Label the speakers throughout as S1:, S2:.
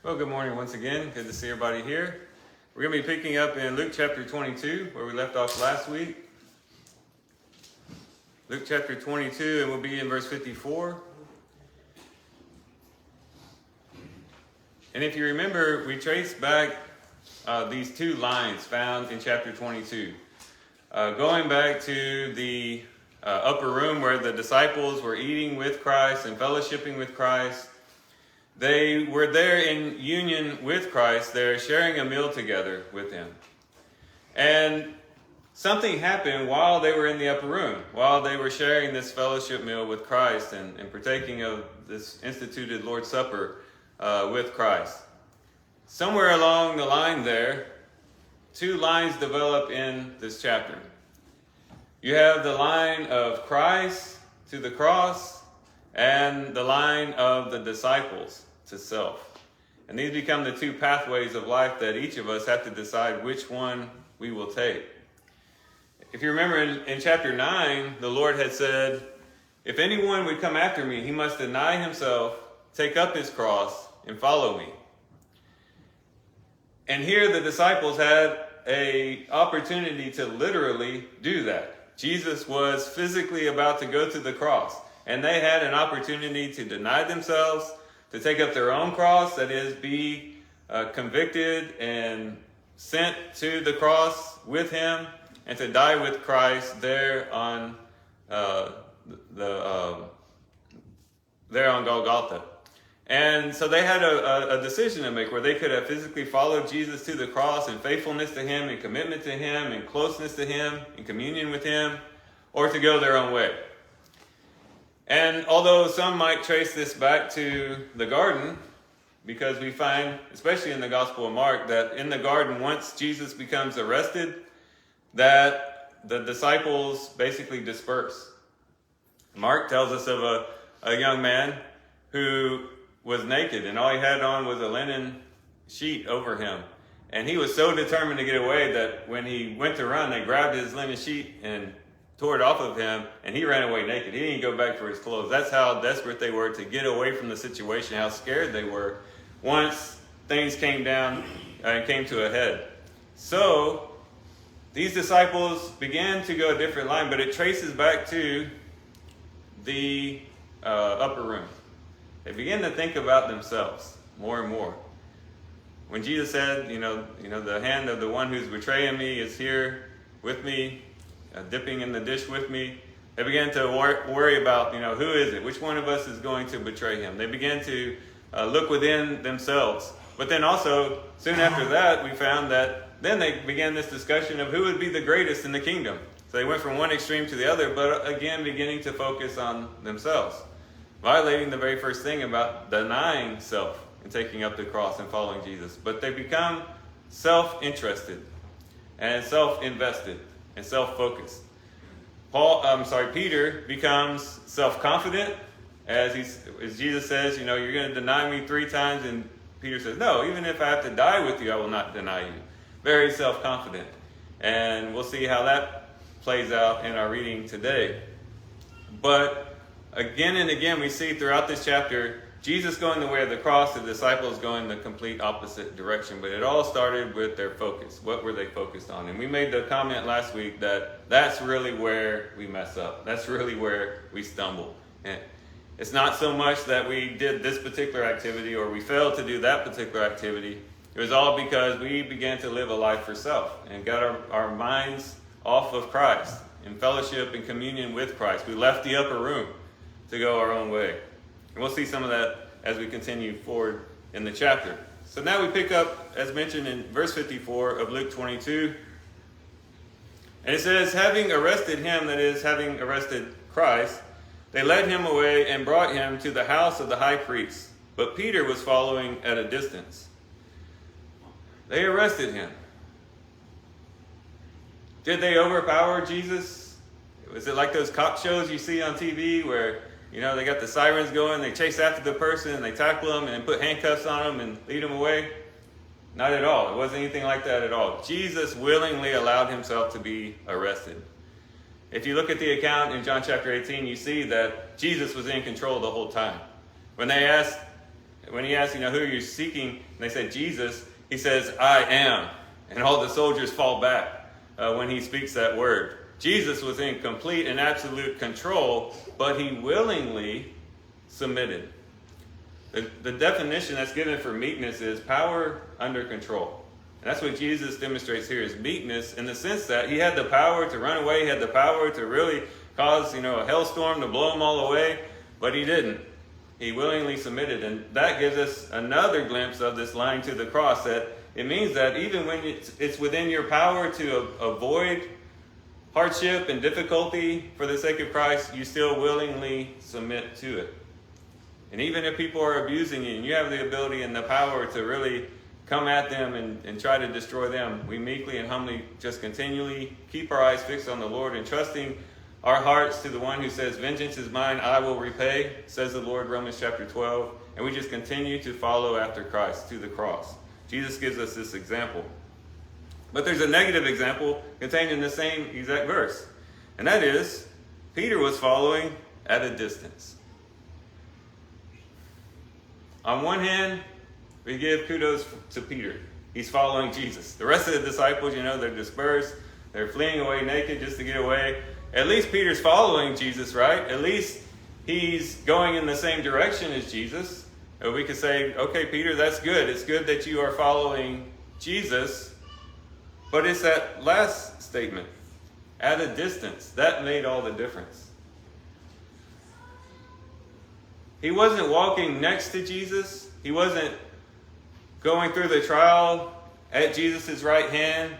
S1: Well, good morning once again. Good to see everybody here. We're going to be picking up in Luke chapter 22, where we left off last week. Luke chapter 22, and we'll be in verse 54. And if you remember, we traced back these two lines found in chapter 22. Going back to the upper room where the disciples were eating with Christ and fellowshipping with Christ. They were there in union with Christ. They're sharing a meal together with him. And something happened while they were in the upper room, while they were sharing this fellowship meal with Christ and partaking of this instituted Lord's Supper with Christ. Somewhere along the line there, two lines develop in this chapter. You have the line of Christ to the cross and the line of the disciples to self. And these become the two pathways of life that each of us have to decide which one we will take. If you remember in chapter 9, the Lord had said, if anyone would come after me, he must deny himself, take up his cross, and follow me. And here the disciples had an opportunity to literally do that. Jesus was physically about to go to the cross, and they had an opportunity to deny themselves, to take up their own cross, that is, be convicted and sent to the cross with him, and to die with Christ there on Golgotha. And so they had a decision to make where they could have physically followed Jesus to the cross in faithfulness to him, and commitment to him, and closeness to him, and communion with him, or to go their own way. And although some might trace this back to the garden, because we find, especially in the Gospel of Mark, that in the garden, once Jesus becomes arrested, that the disciples basically disperse. Mark tells us of a young man who was naked, and all he had on was a linen sheet over him. And he was so determined to get away that when he went to run, they grabbed his linen sheet and tore it off of him, and he ran away naked. He didn't go back for his clothes. That's how desperate they were to get away from the situation, how scared they were once things came down and came to a head. So these disciples began to go a different line, but it traces back to the upper room. They began to think about themselves more and more. When Jesus said, the hand of the one who's betraying me is here with me, dipping in the dish with me, they began to worry about, who is it? Which one of us is going to betray him? They began to look within themselves. But then also, soon after that, we found that then they began this discussion of who would be the greatest in the kingdom. So they went from one extreme to the other, but again, beginning to focus on themselves, violating the very first thing about denying self and taking up the cross and following Jesus. But they become self-interested and self-invested and self-focused. Peter becomes self-confident as Jesus says, you're going to deny me 3 times, and Peter says, no, even if I have to die with you, I will not deny you. Very self-confident. And we'll see how that plays out in our reading today. But again and again, we see throughout this chapter, Jesus going the way of the cross, the disciples going the complete opposite direction. But it all started with their focus. What were they focused on? And we made the comment last week that that's really where we mess up. That's really where we stumble. And it's not so much that we did this particular activity or we failed to do that particular activity. It was all because we began to live a life for self and got our minds off of Christ in fellowship and communion with Christ. We left the upper room to go our own way. And we'll see some of that as we continue forward in the chapter. So now we pick up, as mentioned in verse 54 of Luke 22. And it says, having arrested him, that is, having arrested Christ, they led him away and brought him to the house of the high priest. But Peter was following at a distance. They arrested him. Did they overpower Jesus? Was it like those cop shows you see on TV where they got the sirens going, they chase after the person, and they tackle them, and then put handcuffs on them and lead them away? Not at all. It wasn't anything like that at all. Jesus willingly allowed himself to be arrested. If you look at the account in John chapter 18, you see that Jesus was in control the whole time. When they asked, when he asked, who are you seeking? And they said, Jesus. He says, I am. And all the soldiers fall back when he speaks that word. Jesus was in complete and absolute control, but he willingly submitted. The definition that's given for meekness is power under control. And that's what Jesus demonstrates here, is meekness, in the sense that he had the power to run away, he had the power to really cause, a hailstorm to blow them all away, but he didn't. He willingly submitted, and that gives us another glimpse of this line to the cross, that it means that even when it's within your power to avoid hardship and difficulty for the sake of Christ, you still willingly submit to it. And even if people are abusing you and you have the ability and the power to really come at them and try to destroy them, we meekly and humbly just continually keep our eyes fixed on the Lord and trusting our hearts to the one who says, vengeance is mine, I will repay, says the Lord, Romans chapter 12. And we just continue to follow after Christ to the cross. Jesus gives us this example. But there's a negative example contained in the same exact verse. And that is, Peter was following at a distance. On one hand, we give kudos to Peter. He's following Jesus. The rest of the disciples, they're dispersed. They're fleeing away naked just to get away. At least Peter's following Jesus, right? At least he's going in the same direction as Jesus. And we could say, okay, Peter, that's good. It's good that you are following Jesus. But it's that last statement, at a distance, that made all the difference. He wasn't walking next to Jesus. He wasn't going through the trial at Jesus' right hand,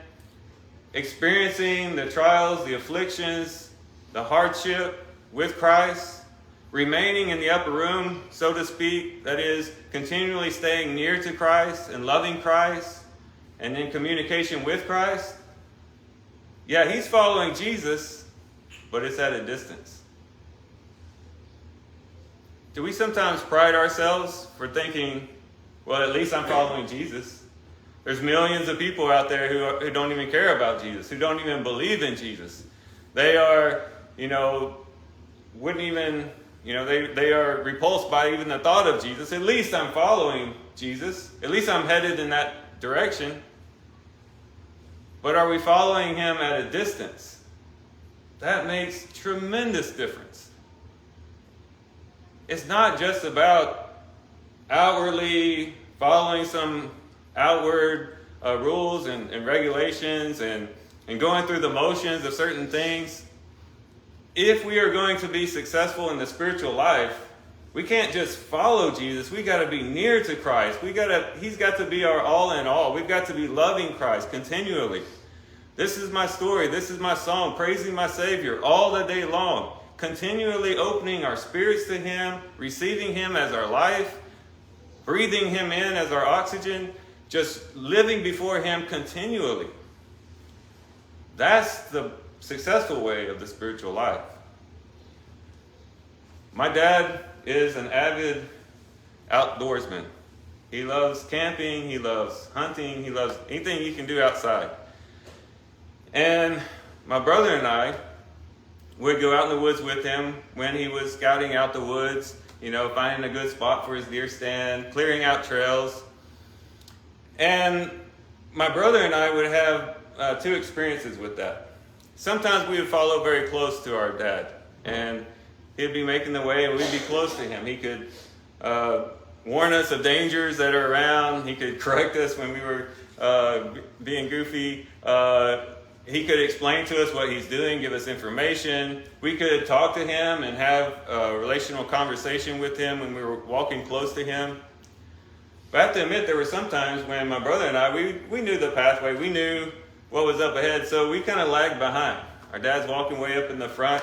S1: experiencing the trials, the afflictions, the hardship with Christ, remaining in the upper room, so to speak, that is, continually staying near to Christ and loving Christ and in communication with Christ. Yeah, he's following Jesus, but it's at a distance. Do we sometimes pride ourselves for thinking, well, at least I'm following Jesus? There's millions of people out there who don't even care about Jesus, who don't even believe in Jesus. They are, wouldn't even, they are repulsed by even the thought of Jesus. At least I'm following Jesus. At least I'm headed in that direction. But are we following him at a distance? That makes tremendous difference. It's not just about outwardly following some outward rules and regulations and going through the motions of certain things. If we are going to be successful in the spiritual life, we can't just follow Jesus. We got to be near to Christ. He's got to be our all in all. We've got to be loving Christ continually. This is my story. This is my song, praising my Savior all the day long. Continually opening our spirits to him, receiving him as our life, breathing him in as our oxygen, just living before him continually. That's the successful way of the spiritual life. My dad is an avid outdoorsman. He loves camping, he loves hunting, he loves anything he can do outside. And my brother and I would go out in the woods with him when he was scouting out the woods, finding a good spot for his deer stand, clearing out trails. And my brother and I would have two experiences with that. Sometimes we would follow very close to our dad, and he'd be making the way and we'd be close to him. He could warn us of dangers that are around. He could correct us when we were being goofy. He could explain to us what he's doing, give us information. We could talk to him and have a relational conversation with him when we were walking close to him. But I have to admit, there were some times when my brother and I, we knew the pathway. We knew what was up ahead, so we kind of lagged behind. Our dad's walking way up in the front.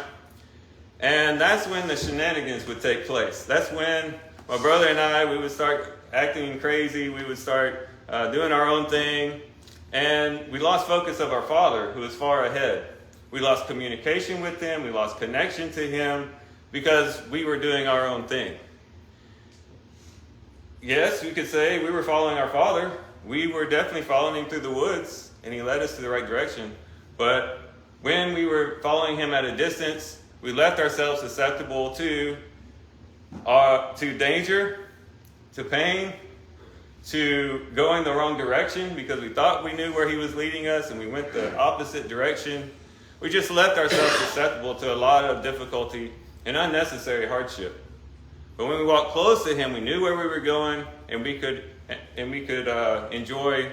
S1: And that's when the shenanigans would take place. That's when my brother and I, we would start acting crazy. We would start doing our own thing. And we lost focus of our Father, who was far ahead. We lost communication with him. We lost connection to him because we were doing our own thing. Yes, we could say we were following our Father. We were definitely following him through the woods, and he led us to the right direction. But when we were following him at a distance, we left ourselves susceptible to danger, to pain, to going the wrong direction because we thought we knew where he was leading us and we went the opposite direction. We just left ourselves susceptible to a lot of difficulty and unnecessary hardship. But when we walked close to him, we knew where we were going, and we could enjoy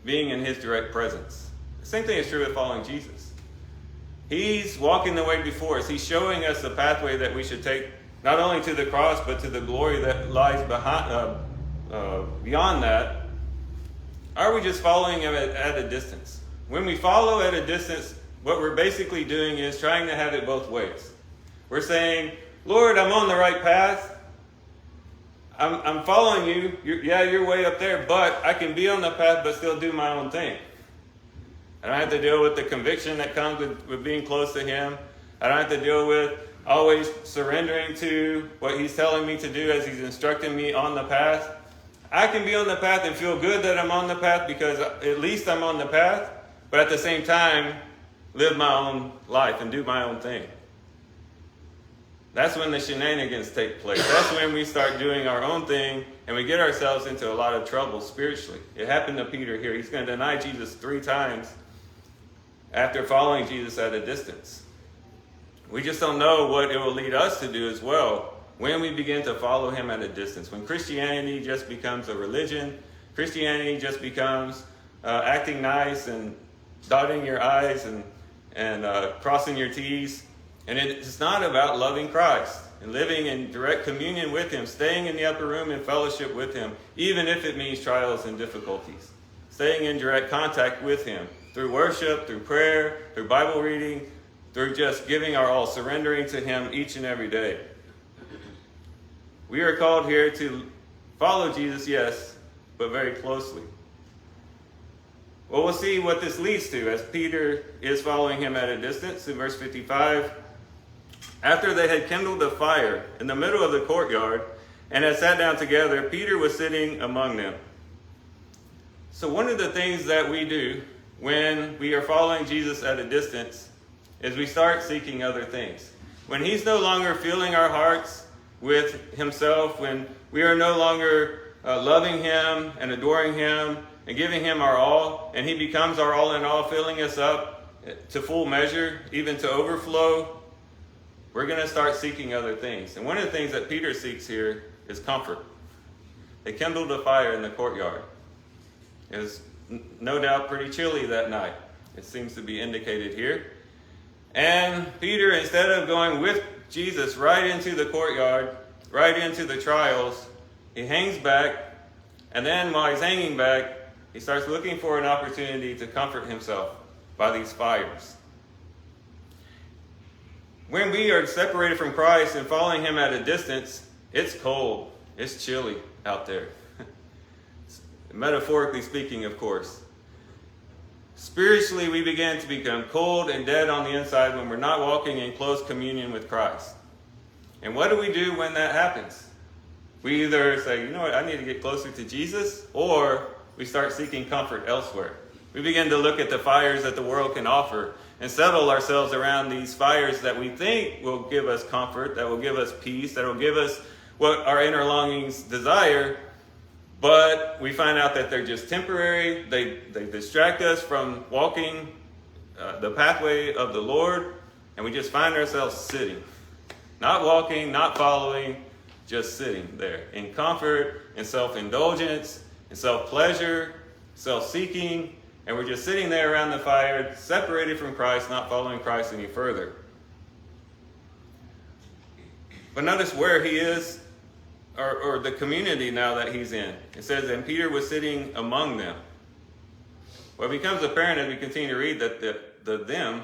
S1: being in his direct presence. The same thing is true with following Jesus. He's walking the way before us. He's showing us the pathway that we should take, not only to the cross, but to the glory that lies beyond that. Are we just following him at a distance? When we follow at a distance, what we're basically doing is trying to have it both ways. We're saying, Lord, I'm on the right path. I'm following you. You're way up there, but I can be on the path but still do my own thing. I don't have to deal with the conviction that comes with being close to him. I don't have to deal with always surrendering to what he's telling me to do as he's instructing me on the path. I can be on the path and feel good that I'm on the path because at least I'm on the path, but at the same time, live my own life and do my own thing. That's when the shenanigans take place. That's when we start doing our own thing and we get ourselves into a lot of trouble spiritually. It happened to Peter here. He's going to deny Jesus 3 times after following Jesus at a distance. We just don't know what it will lead us to do as well when we begin to follow him at a distance. When Christianity just becomes a religion, Christianity just becomes acting nice and dotting your I's and crossing your T's. And it's not about loving Christ and living in direct communion with him, staying in the upper room in fellowship with him, even if it means trials and difficulties. Staying in direct contact with him through worship, through prayer, through Bible reading, through just giving our all, surrendering to him each and every day. We are called here to follow Jesus, yes, but very closely. Well, we'll see what this leads to as Peter is following him at a distance. In verse 55, after they had kindled a fire in the middle of the courtyard and had sat down together, Peter was sitting among them. So one of the things that we do when we are following Jesus at a distance is we start seeking other things. When he's no longer filling our hearts with himself, when we are no longer loving him and adoring him and giving him our all, and he becomes our all in all, filling us up to full measure, even to overflow, we're going to start seeking other things. And one of the things that Peter seeks here is comfort. They kindled a fire in the courtyard. It was no doubt pretty chilly that night. It seems to be indicated here. And Peter, instead of going with Jesus right into the courtyard, right into the trials, he hangs back. And then while he's hanging back, he starts looking for an opportunity to comfort himself by these fires. When we are separated from Christ and following him at a distance, it's cold, it's chilly out there. Metaphorically speaking, of course. Spiritually, we begin to become cold and dead on the inside when we're not walking in close communion with Christ. And what do we do when that happens? We either say, you know what, I need to get closer to Jesus, or we start seeking comfort elsewhere. We begin to look at the fires that the world can offer and settle ourselves around these fires that we think will give us comfort, that will give us peace, that will give us what our inner longings desire. But we find out that they're just temporary. They distract us from walking the pathway of the Lord. And we just find ourselves sitting. Not walking, not following, just sitting there in comfort, in self-indulgence, in self-pleasure, self-seeking. And we're just sitting there around the fire, separated from Christ, not following Christ any further. But notice where he is, or the community now that he's in. It says, and Peter was sitting among them. Well, it becomes apparent as we continue to read that the them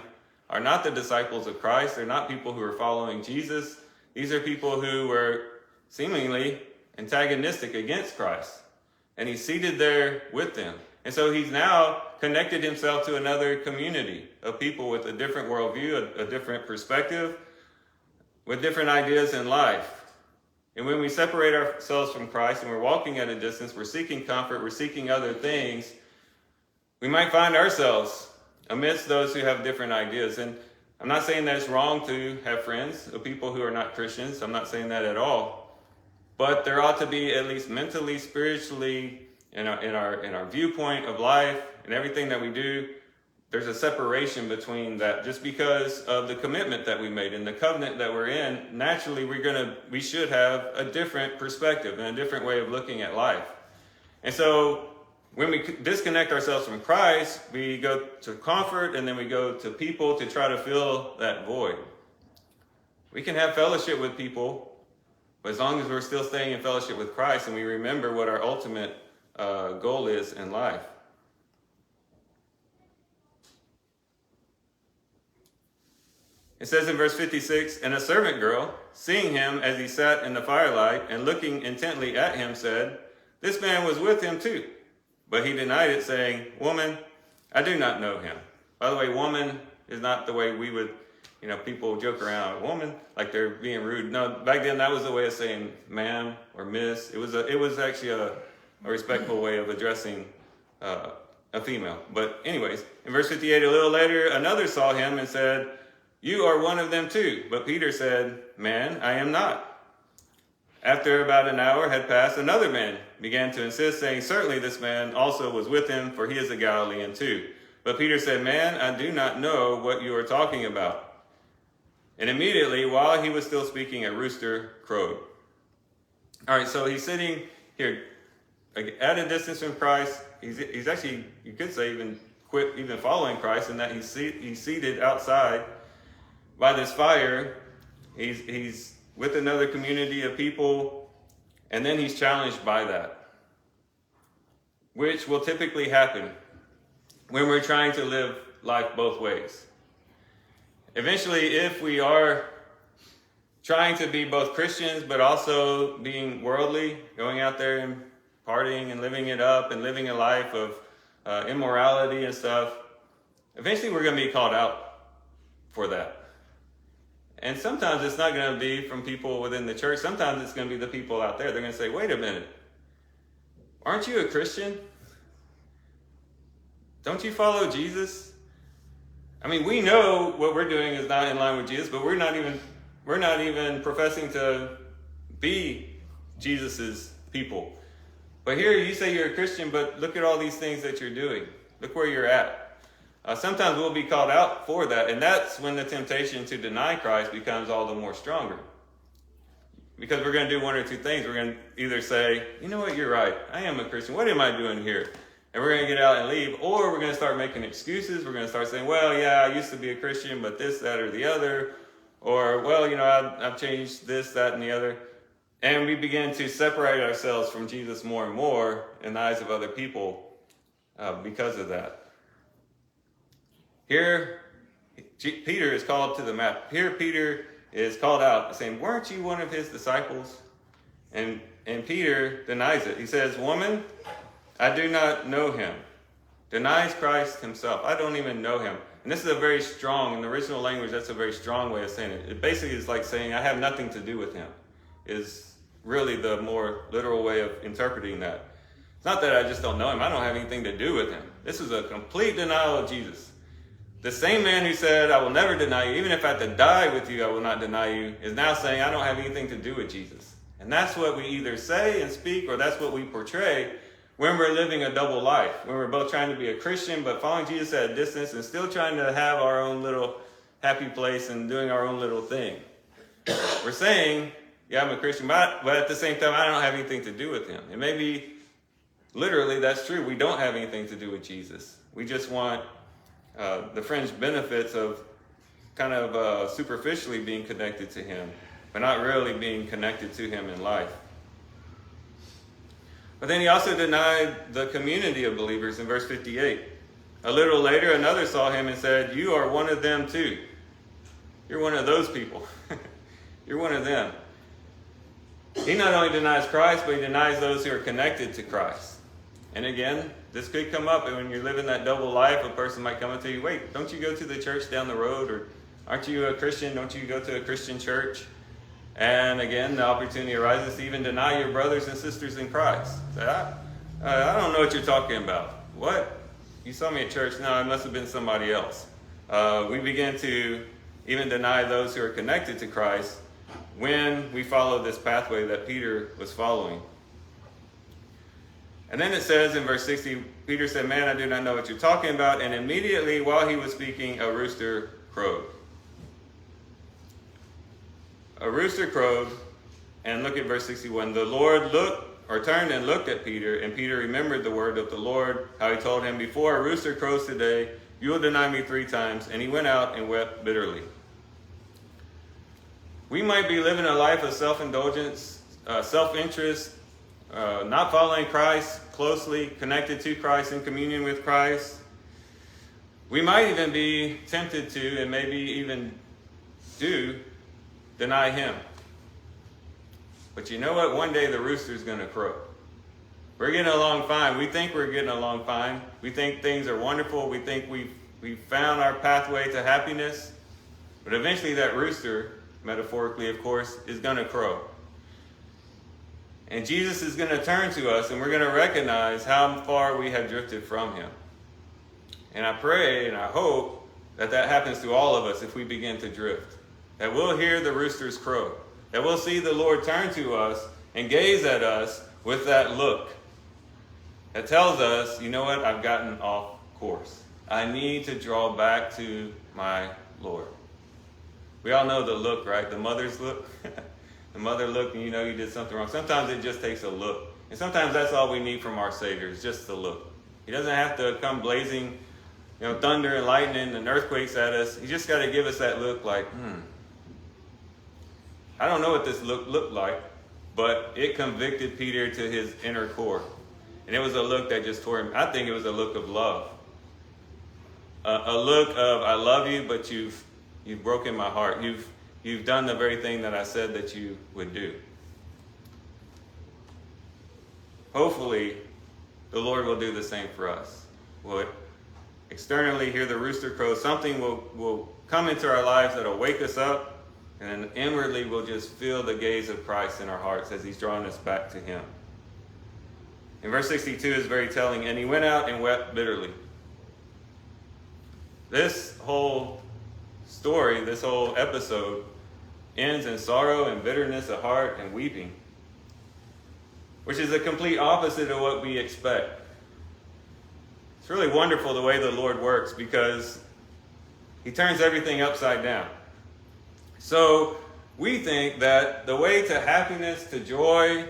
S1: are not the disciples of Christ. They're not people who are following Jesus. These are people who were seemingly antagonistic against Christ. And he's seated there with them. And so he's now connected himself to another community of people with a different worldview, a different perspective, with different ideas in life. And when we separate ourselves from Christ and we're walking at a distance, we're seeking comfort, we're seeking other things, we might find ourselves amidst those who have different ideas. And I'm not saying that it's wrong to have friends of people who are not Christians. I'm not saying that at all. but there ought to be, at least mentally, spiritually, in our viewpoint of life and everything that we do, there's a separation between that. Just because of the commitment that we made and the covenant that we're in, naturally we should have a different perspective and a different way of looking at life. And so when we disconnect ourselves from Christ, we go to comfort and then we go to people to try to fill that void. We can have fellowship with people, but as long as we're still staying in fellowship with Christ and we remember what our ultimate goal is in life. It says in verse 56, and a servant girl, seeing him as he sat in the firelight and looking intently at him, said, this man was with him too. But he denied it, saying, woman, I do not know him. By the way, woman is not the way we would, people joke around, woman, like they're being rude. No, back then that was the way of saying ma'am or miss. It was actually a respectful way of addressing a female. But anyways, in verse 58, a little later, another saw him and said, you are one of them too. But Peter said, man, I am not. After about an hour had passed, another man began to insist, saying, certainly this man also was with him, for he is a Galilean too. But Peter said, man, I do not know what you are talking about. And immediately, while he was still speaking, a rooster crowed. All right, so he's sitting here at a distance from Christ. He's actually, you could say, even following Christ, in that he's seated outside by this fire. He's with another community of people, and then he's challenged by that, which will typically happen when we're trying to live life both ways. Eventually, if we are trying to be both Christians but also being worldly, going out there and partying and living it up and living a life of immorality and stuff, eventually we're going to be called out for that. And sometimes it's not going to be from people within the church. Sometimes it's going to be the people out there. They're going to say, wait a minute, aren't you a Christian? Don't you follow Jesus? I mean, we know what we're doing is not in line with Jesus, but we're not even professing to be Jesus's people. But here you say you're a Christian, but look at all these things that you're doing. Look where you're at. Sometimes we'll be called out for that, and that's when the temptation to deny Christ becomes all the more stronger. Because we're going to do one or two things. We're going to either say, you know what, you're right, I am a Christian, what am I doing here? And we're going to get out and leave, or we're going to start making excuses. We're going to start saying, well, yeah, I used to be a Christian, but this, that, or the other. Or, well, I've changed this, that, and the other. And we begin to separate ourselves from Jesus more and more in the eyes of other people because of that. Here, Peter is called to the map. Here, Peter is called out, saying, weren't you one of his disciples? And Peter denies it. He says, woman, I do not know him. Denies Christ himself. I don't even know him. And this is a very strong, in the original language, that's a very strong way of saying it. It basically is like saying, I have nothing to do with him, is really the more literal way of interpreting that. It's not that I just don't know him. I don't have anything to do with him. This is a complete denial of Jesus. The same man who said, I will never deny you, even if I have to die with you, I will not deny you, is now saying, I don't have anything to do with Jesus. And that's what we either say and speak, or that's what we portray when we're living a double life, when we're both trying to be a Christian, but following Jesus at a distance and still trying to have our own little happy place and doing our own little thing. We're saying, yeah, I'm a Christian, but at the same time, I don't have anything to do with him. And maybe literally that's true. We don't have anything to do with Jesus. We just want the fringe benefits of kind of superficially being connected to him, but not really being connected to him in life. But then he also denied the community of believers in verse 58. A little later, another saw him and said, you are one of them too. You're one of those people. You're one of them. He not only denies Christ, but he denies those who are connected to Christ. And again, this could come up, and when you're living that double life, a person might come up to you, wait, don't you go to the church down the road? Or aren't you a Christian? Don't you go to a Christian church? And again, the opportunity arises to even deny your brothers and sisters in Christ. Say, I don't know what you're talking about. What? You saw me at church? No, it must have been somebody else. We begin to even deny those who are connected to Christ when we follow this pathway that Peter was following. And then it says in verse 60, Peter said, "Man, I do not know what you're talking about." And immediately while he was speaking, a rooster crowed. A rooster crowed, and look at verse 61. The Lord turned and looked at Peter, and Peter remembered the word of the Lord, how he told him, "Before a rooster crows today, you will deny me 3 times." And he went out and wept bitterly. We might be living a life of self-indulgence, self-interest, not following Christ closely, connected to Christ, in communion with Christ. We might even be tempted to, and maybe even do, deny him. But you know what? One day the rooster's going to crow. We're getting along fine. We think we're getting along fine. We think things are wonderful. We think we've found our pathway to happiness. But eventually that rooster, metaphorically of course, is going to crow. And Jesus is going to turn to us, and we're going to recognize how far we have drifted from him. And I pray and I hope that happens to all of us if we begin to drift. That we'll hear the rooster's crow. That we'll see the Lord turn to us and gaze at us with that look that tells us, you know what, I've gotten off course. I need to draw back to my Lord. We all know the look, right? The mother's look. The mother look, and you know you did something wrong. Sometimes it just takes a look. And sometimes that's all we need from our Savior, is just the look. He doesn't have to come blazing, thunder and lightning and earthquakes at us. He just got to give us that look like, I don't know what this look looked like, but it convicted Peter to his inner core. And it was a look that just tore him. I think it was a look of love. A look of, I love you, but you've broken my heart. You've done the very thing that I said that you would do. Hopefully, the Lord will do the same for us. We'll externally hear the rooster crow. Something will come into our lives that will wake us up. And then inwardly, we'll just feel the gaze of Christ in our hearts as he's drawing us back to him. And verse 62 is very telling. And he went out and wept bitterly. This whole story, this whole episode, ends in sorrow and bitterness of heart and weeping, which is the complete opposite of what we expect. It's really wonderful the way the Lord works, because he turns everything upside down. So we think that the way to happiness, to joy,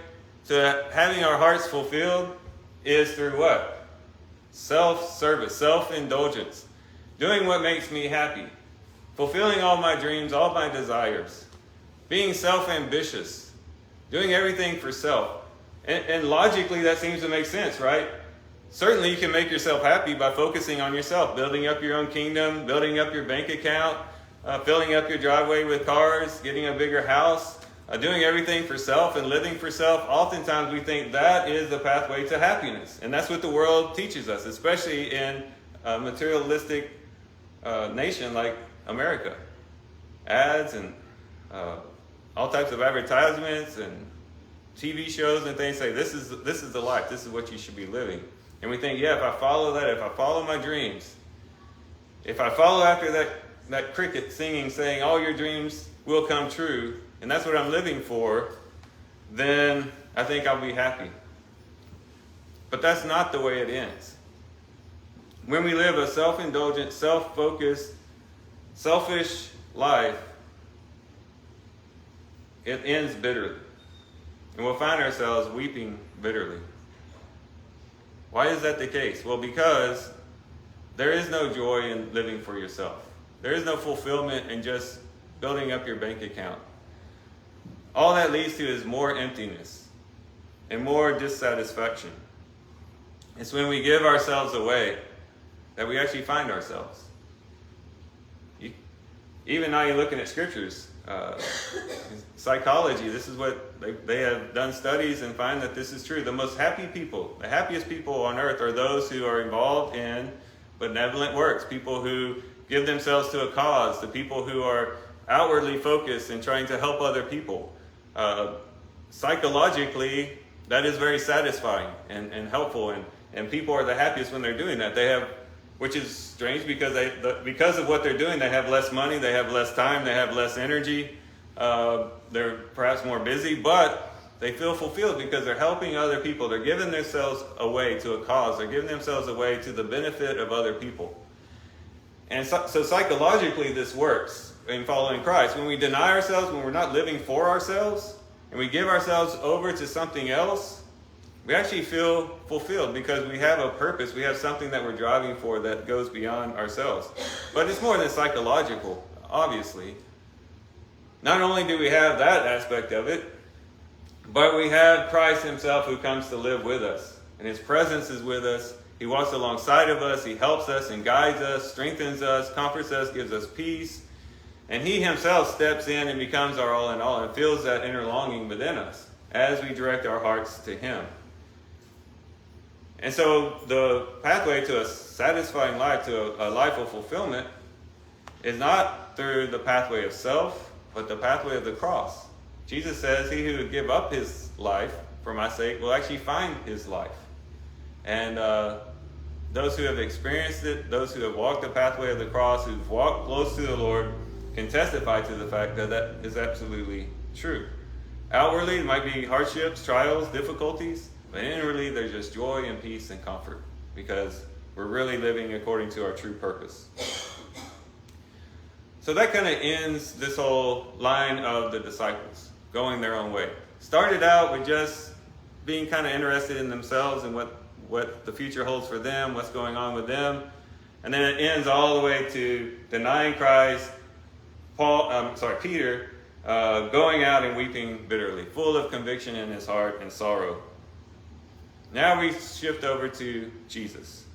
S1: to having our hearts fulfilled is through what? Self-service, self-indulgence, doing what makes me happy, fulfilling all my dreams, all my desires, being self-ambitious, doing everything for self. And logically that seems to make sense, right? Certainly you can make yourself happy by focusing on yourself, building up your own kingdom, building up your bank account, filling up your driveway with cars, getting a bigger house, doing everything for self and living for self. Oftentimes we think that is the pathway to happiness. And that's what the world teaches us, especially in a materialistic nation like America. Ads and all types of advertisements and TV shows and things say, this is the life, this is what you should be living. And we think, if I follow that, if I follow my dreams, if I follow after that cricket singing, saying all your dreams will come true, and that's what I'm living for, then I think I'll be happy. But that's not the way it ends. When we live a self-indulgent, self-focused, selfish life, it ends bitterly. And we'll find ourselves weeping bitterly. Why is that the case? Well, because there is no joy in living for yourself. There is no fulfillment in just building up your bank account. All that leads to is more emptiness and more dissatisfaction. It's when we give ourselves away that we actually find ourselves. Even now you're looking at scriptures, psychology, this is what they have done studies and find that this is true. The most happy people, the happiest people on earth are those who are involved in benevolent works, people who give themselves to a cause, the people who are outwardly focused and trying to help other people. Psychologically, that is very satisfying and helpful, and people are the happiest when they're doing that. They have, which is strange because because of what they're doing, they have less money, they have less time, they have less energy. They're perhaps more busy, but they feel fulfilled because they're helping other people. They're giving themselves away to a cause. They're giving themselves away to the benefit of other people. And so psychologically, this works in following Christ. When we deny ourselves, when we're not living for ourselves, and we give ourselves over to something else, we actually feel fulfilled because we have a purpose. We have something that we're driving for that goes beyond ourselves. But it's more than psychological, obviously. Not only do we have that aspect of it, but we have Christ himself who comes to live with us. And his presence is with us. He walks alongside of us. He helps us and guides us, strengthens us, comforts us, gives us peace. And he himself steps in and becomes our all in all and feels that inner longing within us as we direct our hearts to him. And so the pathway to a satisfying life, to a life of fulfillment, is not through the pathway of self, but the pathway of the cross. Jesus says, he who would give up his life for my sake will actually find his life. And those who have experienced it, those who have walked the pathway of the cross, who've walked close to the Lord, can testify to the fact that that is absolutely true. Outwardly, it might be hardships, trials, difficulties, but inwardly, there's just joy and peace and comfort because we're really living according to our true purpose. So that kind of ends this whole line of the disciples going their own way. Started out with just being kind of interested in themselves and what the future holds for them, what's going on with them. And then it ends all the way to denying Christ, Peter going out and weeping bitterly, full of conviction in his heart and sorrow. Now we shift over to Jesus.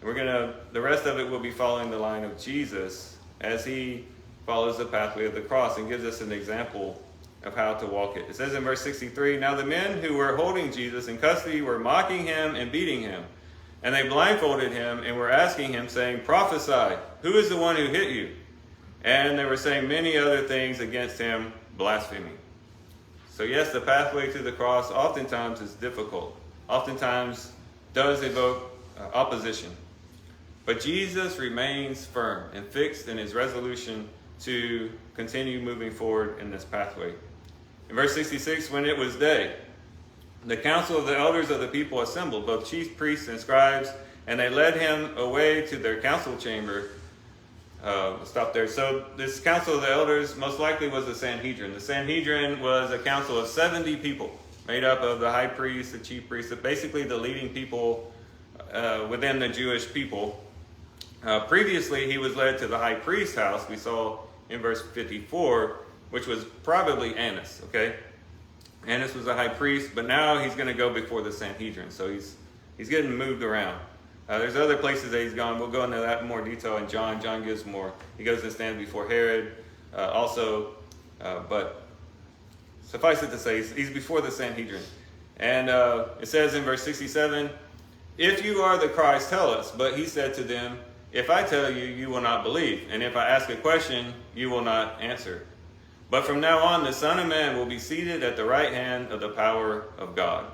S1: And the rest of it will be following the line of Jesus as he follows the pathway of the cross and gives us an example of how to walk it. It says in verse 63, now the men who were holding Jesus in custody were mocking him and beating him. And they blindfolded him and were asking him, saying, prophesy, who is the one who hit you? And they were saying many other things against him, blaspheming. So yes, the pathway to the cross oftentimes is difficult. Oftentimes does evoke opposition. But Jesus remains firm and fixed in his resolution to continue moving forward in this pathway. In verse 66, when it was day, the council of the elders of the people assembled, both chief priests and scribes, and they led him away to their council chamber. Stop there. So this council of the elders most likely was the Sanhedrin. The Sanhedrin was a council of 70 people made up of the high priest, the chief priest, basically the leading people within the Jewish people. Previously, he was led to the high priest's house, we saw in verse 54, which was probably Annas, okay? Annas was a high priest, but now he's going to go before the Sanhedrin. So he's getting moved around. There's other places that he's gone. We'll go into that in more detail in John. John gives more. He goes and stands before Herod but suffice it to say, he's before the Sanhedrin. And it says in verse 67, if you are the Christ, tell us. But he said to them, if I tell you, you will not believe. And if I ask a question, you will not answer. But from now on, the Son of Man will be seated at the right hand of the power of God.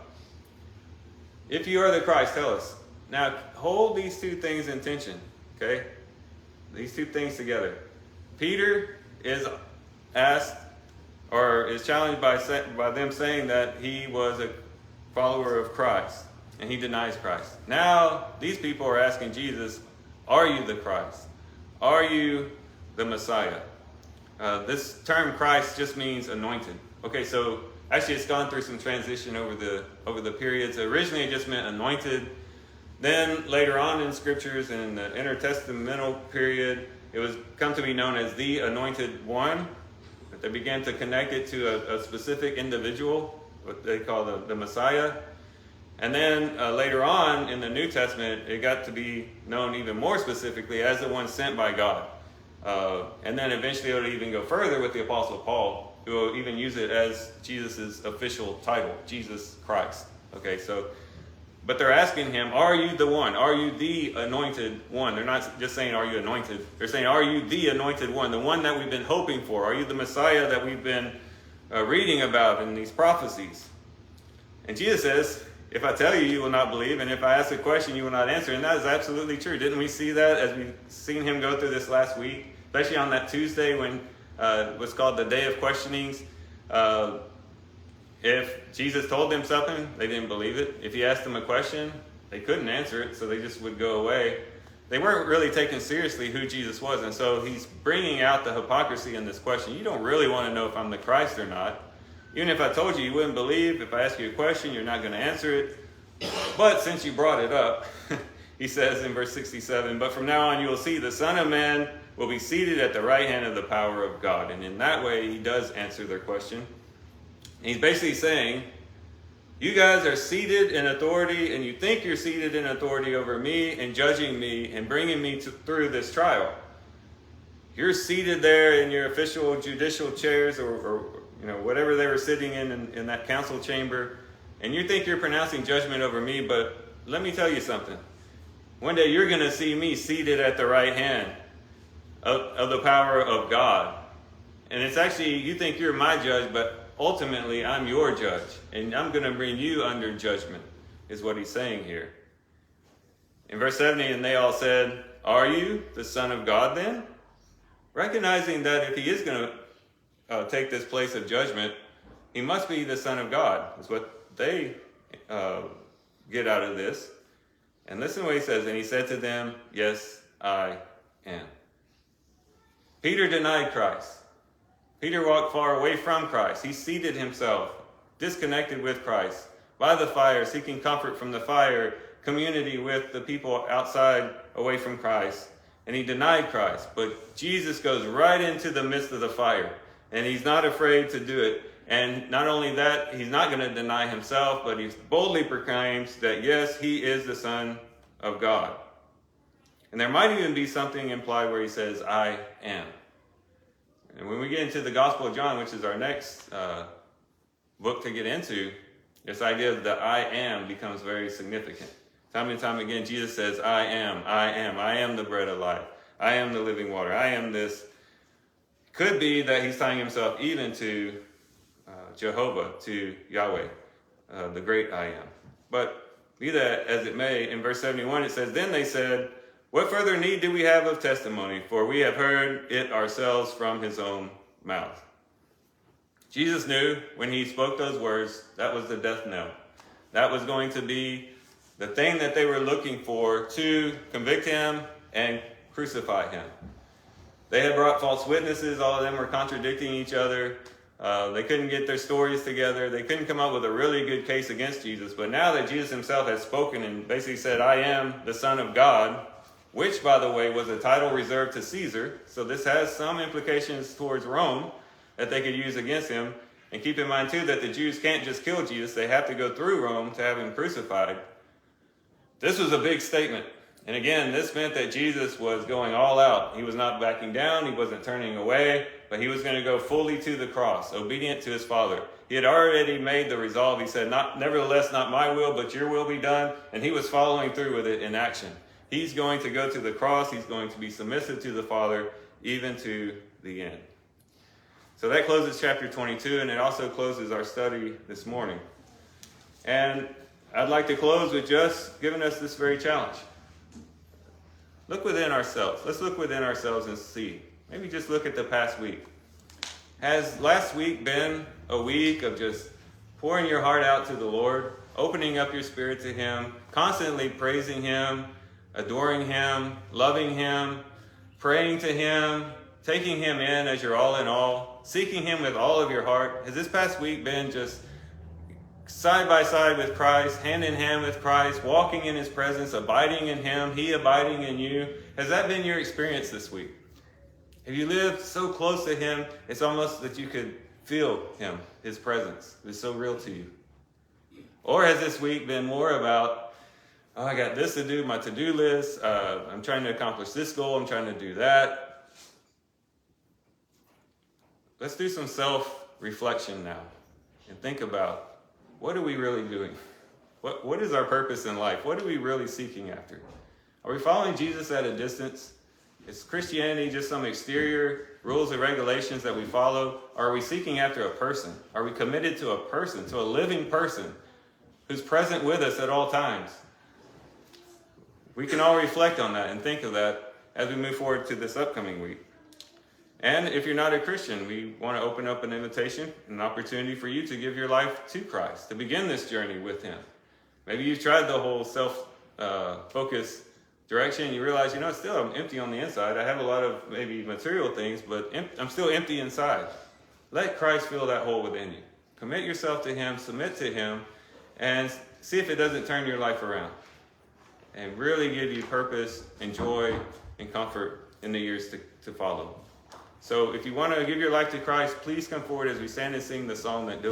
S1: If you are the Christ, tell us. Now, hold these two things in tension, okay? These two things together. Peter is asked, or is challenged by them saying that he was a follower of Christ, and he denies Christ. Now, these people are asking Jesus, are you the Christ? Are you the Messiah? This term Christ just means anointed. Okay, so actually it's gone through some transition over the periods. Originally it just meant anointed. Then later on in scriptures, in the intertestamental period, it was come to be known as the anointed one. They began to connect it to a specific individual, what they call the Messiah. And then later on in the New Testament, it got to be known even more specifically as the one sent by God. And then eventually it would even go further with the Apostle Paul, who will even use it as Jesus' official title, Jesus Christ. Okay, so, but they're asking him, are you the one? Are you the anointed one? They're not just saying, are you anointed? They're saying, are you the anointed one? The one that we've been hoping for? Are you the Messiah that we've been reading about in these prophecies? And Jesus says, if I tell you, you will not believe, and if I ask a question, you will not answer. And that is absolutely true. Didn't we see that as we've seen him go through this last week? Especially on that Tuesday when what's called the Day of Questionings. If Jesus told them something, they didn't believe it. If he asked them a question, they couldn't answer it, so they just would go away. They weren't really taking seriously who Jesus was, and so he's bringing out the hypocrisy in this question. You don't really want to know if I'm the Christ or not. Even if I told you, you wouldn't believe. If I ask you a question, you're not going to answer it. But since you brought it up, he says in verse 67, but from now on you will see the Son of Man will be seated at the right hand of the power of God. And in that way, he does answer their question. And he's basically saying, you guys are seated in authority, and you think you're seated in authority over me and judging me and bringing me through this trial. You're seated there in your official judicial chairs or whatever they were sitting in that council chamber, and you think you're pronouncing judgment over me, but let me tell you something. One day you're going to see me seated at the right hand of the power of God. And it's actually, you think you're my judge, but ultimately, I'm your judge, and I'm going to bring you under judgment, is what he's saying here. In verse 70, and they all said, are you the Son of God then? Recognizing that if he is going to take this place of judgment, he must be the Son of God, is what they get out of this. And listen to what he says, and he said to them, yes, I am. Peter denied Christ. Peter walked far away from Christ. He seated himself, disconnected with Christ, by the fire, seeking comfort from the fire, community with the people outside, away from Christ. And he denied Christ. But Jesus goes right into the midst of the fire, and he's not afraid to do it. And not only that, he's not going to deny himself, but he boldly proclaims that, yes, he is the Son of God. And there might even be something implied where he says, I am. And when we get into the Gospel of John, which is our next book to get into, this idea of the I am becomes very significant. Time and time again, Jesus says, I am the bread of life. I am the living water. I am this. Could be that he's tying himself even to Jehovah, to Yahweh, the great I am. But be that as it may, in verse 71, it says, then they said, what further need do we have of testimony? For we have heard it ourselves from his own mouth. Jesus knew when he spoke those words, that was the death knell. That was going to be the thing that they were looking for to convict him and crucify him. They had brought false witnesses. All of them were contradicting each other. They couldn't get their stories together. They couldn't come up with a really good case against Jesus. But now that Jesus himself has spoken and basically said, I am the Son of God, which, by the way, was a title reserved to Caesar. So this has some implications towards Rome that they could use against him. And keep in mind, too, that the Jews can't just kill Jesus. They have to go through Rome to have him crucified. This was a big statement. And again, this meant that Jesus was going all out. He was not backing down. He wasn't turning away. But he was going to go fully to the cross, obedient to his Father. He had already made the resolve. He said, nevertheless, not my will, but your will be done. And he was following through with it in action. He's going to go to the cross. He's going to be submissive to the Father, even to the end. So that closes chapter 22, and it also closes our study this morning. And I'd like to close with just giving us this very challenge. Look within ourselves. Let's look within ourselves and see. Maybe just look at the past week. Has last week been a week of just pouring your heart out to the Lord, opening up your spirit to him, constantly praising him, adoring him, loving him, praying to him, taking him in as your all in all, seeking him with all of your heart? Has this past week been just side by side with Christ, hand in hand with Christ, walking in his presence, abiding in him, he abiding in you? Has that been your experience this week? Have you lived so close to him, it's almost that you could feel him, his presence? It's so real to you. Or has this week been more about, oh, I got this to do, my to-do list, I'm trying to accomplish this goal, I'm trying to do that. Let's do some self-reflection now and think about, what are we really doing? What is our purpose in life? What are we really seeking after? Are we following Jesus at a distance? Is Christianity just some exterior rules and regulations that we follow? Or are we seeking after a person? Are we committed to a person, to a living person who's present with us at all times? We can all reflect on that and think of that as we move forward to this upcoming week. And if you're not a Christian, we want to open up an invitation, an opportunity for you to give your life to Christ, to begin this journey with him. Maybe you've tried the whole self-focus direction. You realize, still I'm empty on the inside. I have a lot of maybe material things, but I'm still empty inside. Let Christ fill that hole within you. Commit yourself to him, submit to him, and see if it doesn't turn your life around and really give you purpose and joy and comfort in the years to follow. So if you want to give your life to Christ, please come forward as we stand and sing the song that